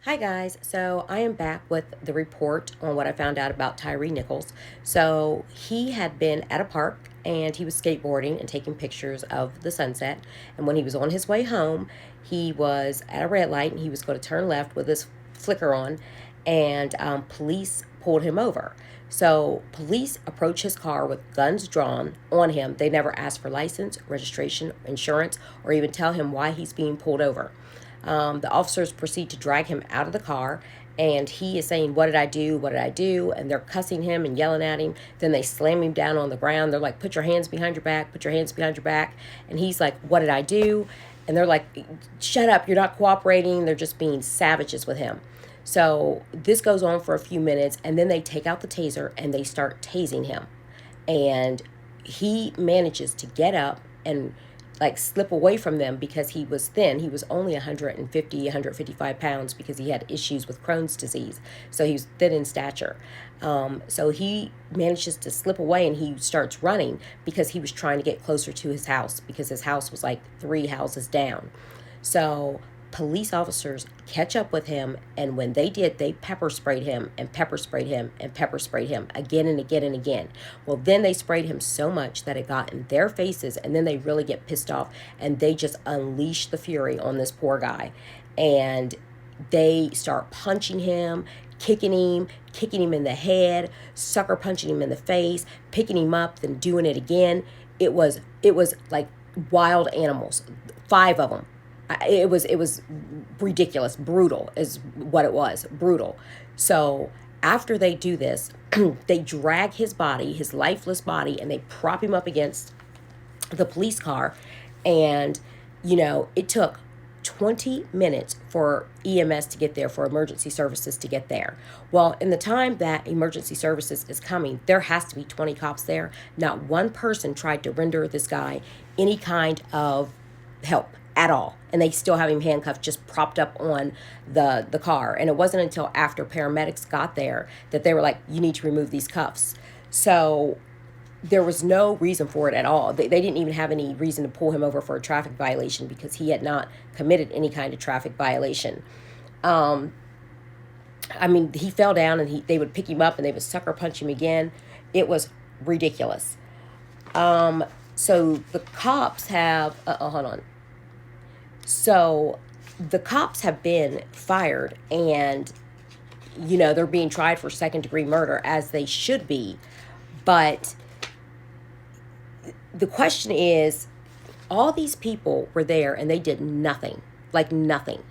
Hi guys, so I am back with the report on what I found out about Tyre Nichols. So he had been at a park and he was skateboarding and taking pictures of the sunset. And when he was on his way home, he was at a red light and he was going to turn left with his flicker on, and police pulled him over. So police approached his car with guns drawn on him. They never asked for license, registration, insurance, or even tell him why he's being pulled over. The officers proceed to drag him out of the car, and he is saying, "What did I do? What did I do?" And they're cussing him and yelling at him. Then they slam him down on the ground. They're like, "Put your hands behind your back, put your hands behind your back." And he's like, "What did I do?" And they're like, "Shut up, you're not cooperating." They're just being savages with him. So this goes on for a few minutes, and then they take out the taser and they start tasing him. And he manages to get up and like slip away from them because he was thin. He was only 150, 155 pounds because he had issues with Crohn's disease. So he was thin in stature. So he manages to slip away and he starts running because he was trying to get closer to his house because his house was like 3 houses down. So police officers catch up with him, and when they did, they pepper sprayed him and pepper sprayed him and pepper sprayed him again and again and again. Well, then they sprayed him so much that it got in their faces, and then they really get pissed off and they just unleash the fury on this poor guy. And they start punching him, kicking him in the head, sucker punching him in the face, picking him up, then doing it again. It was like wild animals, 5 of them. It was ridiculous. Brutal is what it was. Brutal. So after they do this, they drag his body, his lifeless body, and they prop him up against the police car. And it took 20 minutes for EMS to get there, for emergency services to get there. Well, in the time that emergency services is coming, there has to be 20 cops there. Not one person tried to render this guy any kind of help at all, and they still have him handcuffed, just propped up on the car. And it wasn't until after paramedics got there that they were like, "You need to remove these cuffs." So there was no reason for it at all. They didn't even have any reason to pull him over for a traffic violation because he had not committed any kind of traffic violation. He fell down and they would pick him up and they would sucker punch him again. It was ridiculous. So the cops have hold on. So the cops have been fired, and they're being tried for second-degree murder, as they should be. But the question is, all these people were there and they did nothing, like nothing.